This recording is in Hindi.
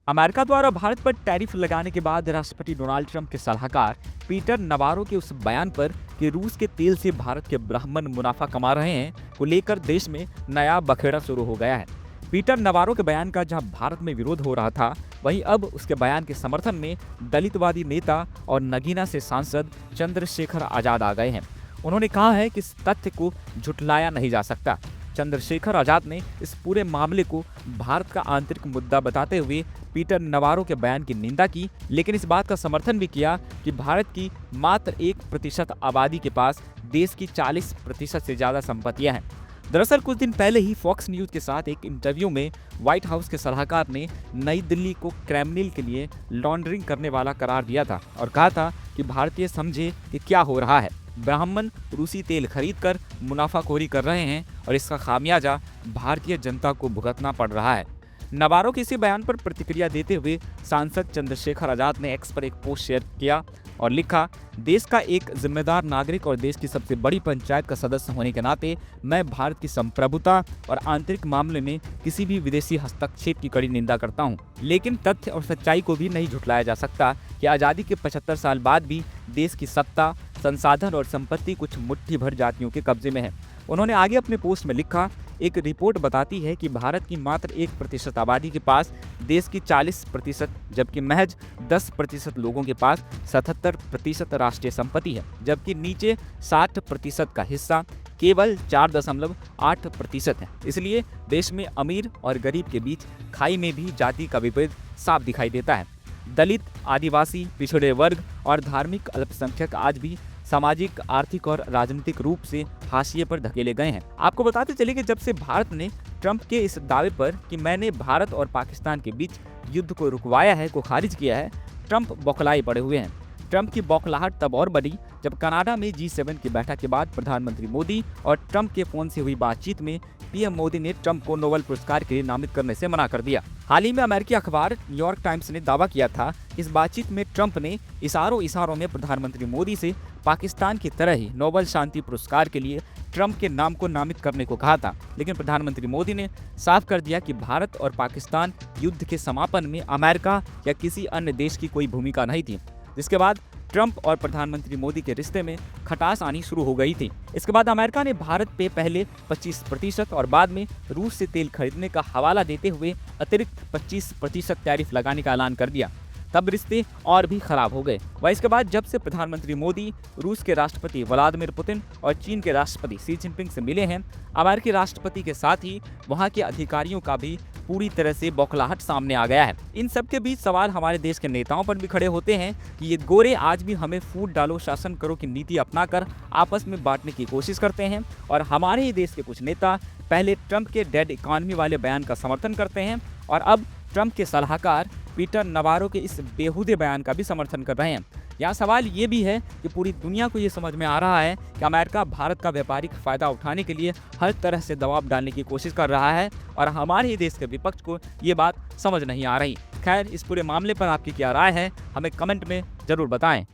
अमेरिका द्वारा भारत पर टैरिफ लगाने के बाद राष्ट्रपति डोनाल्ड ट्रंप के सलाहकार पीटर नवारो के उस बयान पर कि रूस के तेल से भारत के ब्राह्मण मुनाफा कमा रहे हैं को लेकर देश में नया बखेड़ा शुरू हो गया है। पीटर नवारो के बयान का जहां भारत में विरोध हो रहा था, वहीं अब उसके बयान के समर्थन में दलितवादी नेता और नगीना से सांसद चंद्रशेखर आजाद आ गए हैं। उन्होंने कहा है कि इस तथ्य को झुटलाया नहीं जा सकता। चंद्रशेखर आजाद ने इस पूरे मामले को भारत का आंतरिक मुद्दा बताते हुए पीटर नवारो के बयान की निंदा की, लेकिन इस बात का समर्थन भी किया कि भारत की मात्र 1% आबादी के पास देश की 40% से ज्यादा संपत्तियां हैं। दरअसल कुछ दिन पहले ही फॉक्स न्यूज के साथ एक इंटरव्यू में व्हाइट हाउस के सलाहकार ने नई दिल्ली को क्रेमलिन के लिए लॉन्ड्रिंग करने वाला करार दिया था और कहा था कि भारतीय समझे कि क्या हो रहा है। ब्राह्मण रूसी तेल खरीदकर मुनाफाखोरी कर रहे हैं और इसका खामियाजा भारतीय जनता को भुगतना पड़ रहा है। नवारो के इसी बयान पर प्रतिक्रिया देते हुए सांसद चंद्रशेखर आजाद ने एक्स पर एक पोस्ट शेयर किया और लिखा, देश का एक जिम्मेदार नागरिक और देश की सबसे बड़ी पंचायत का सदस्य होने के नाते मैं भारत की संप्रभुता और आंतरिक मामले में किसी भी विदेशी हस्तक्षेप की कड़ी निंदा करता हूं। लेकिन तथ्य और सच्चाई को भी नहीं झुठलाया जा सकता कि आज़ादी के 75 साल बाद भी देश की सत्ता, संसाधन और संपत्ति कुछ मुट्ठी भर जातियों के कब्जे में है। उन्होंने आगे अपने पोस्ट में लिखा, एक रिपोर्ट बताती है कि भारत की मात्र 1% आबादी के पास देश की 40%, जबकि महज 10% लोगों के पास 77% राष्ट्रीय संपत्ति है, जबकि नीचे 60% का हिस्सा केवल 4.8% है। इसलिए देश में अमीर और गरीब के बीच खाई में भी जाति का विभेद साफ दिखाई देता है। दलित, आदिवासी, पिछड़े वर्ग और धार्मिक अल्पसंख्यक आज भी सामाजिक, आर्थिक और राजनीतिक रूप से हाशिए पर धकेले गए हैं। आपको बताते चले कि जब से भारत ने ट्रंप के इस दावे पर कि मैंने भारत और पाकिस्तान के बीच युद्ध को रुकवाया है को खारिज किया है, ट्रंप बौखलाए पड़े हुए हैं। ट्रंप की बौखलाहट तब और बढ़ी जब कनाडा में G7 की बैठक के बाद प्रधानमंत्री मोदी और ट्रंप के फोन से हुई बातचीत में पीएम मोदी ने ट्रंप को नोबेल पुरस्कार के लिए नामित करने से मना कर दिया। हाल ही में अमेरिकी अखबार न्यूयॉर्क टाइम्स ने दावा किया था इस बातचीत में ट्रंप ने इशारों में प्रधानमंत्री मोदी से पाकिस्तान की तरह ही नोबेल शांति पुरस्कार के लिए ट्रंप के नाम को नामित करने को कहा था, लेकिन प्रधानमंत्री मोदी ने साफ कर दिया कि भारत और पाकिस्तान युद्ध के समापन में अमेरिका या किसी अन्य देश की कोई भूमिका नहीं थी। जिसके बाद ट्रंप और प्रधानमंत्री मोदी के रिश्ते में खटास आनी शुरू हो गई थी। इसके बाद अमेरिका ने भारत पे पहले 25% और बाद में रूस से तेल खरीदने का हवाला देते हुए अतिरिक्त 25% टैरिफ लगाने का ऐलान कर दिया। तब रिश्ते और भी खराब हो गए। वह इसके बाद जब से प्रधानमंत्री मोदी रूस के राष्ट्रपति व्लादिमीर पुतिन और चीन के राष्ट्रपति शी जिनपिंग से मिले हैं, अमेरिकी राष्ट्रपति के साथ ही वहां के अधिकारियों का भी पूरी तरह से बौखलाहट सामने आ गया है। इन सब के बीच सवाल हमारे देश के नेताओं पर भी खड़े होते हैं कि ये गोरे आज भी हमें फूट डालो शासन करो की नीति अपनाकर आपस में बांटने की कोशिश करते हैं और हमारे ही देश के कुछ नेता पहले ट्रंप के डेड इकॉनमी वाले बयान का समर्थन करते हैं और अब ट्रंप के सलाहकार पीटर नवारो के इस बेहुदे बयान का भी समर्थन कर रहे हैं। यहाँ सवाल ये भी है कि पूरी दुनिया को ये समझ में आ रहा है कि अमेरिका भारत का व्यापारिक फायदा उठाने के लिए हर तरह से दबाव डालने की कोशिश कर रहा है और हमारे ही देश के विपक्ष को ये बात समझ नहीं आ रही। खैर, इस पूरे मामले पर आपकी क्या राय है, हमें कमेंट में जरूर बताएं।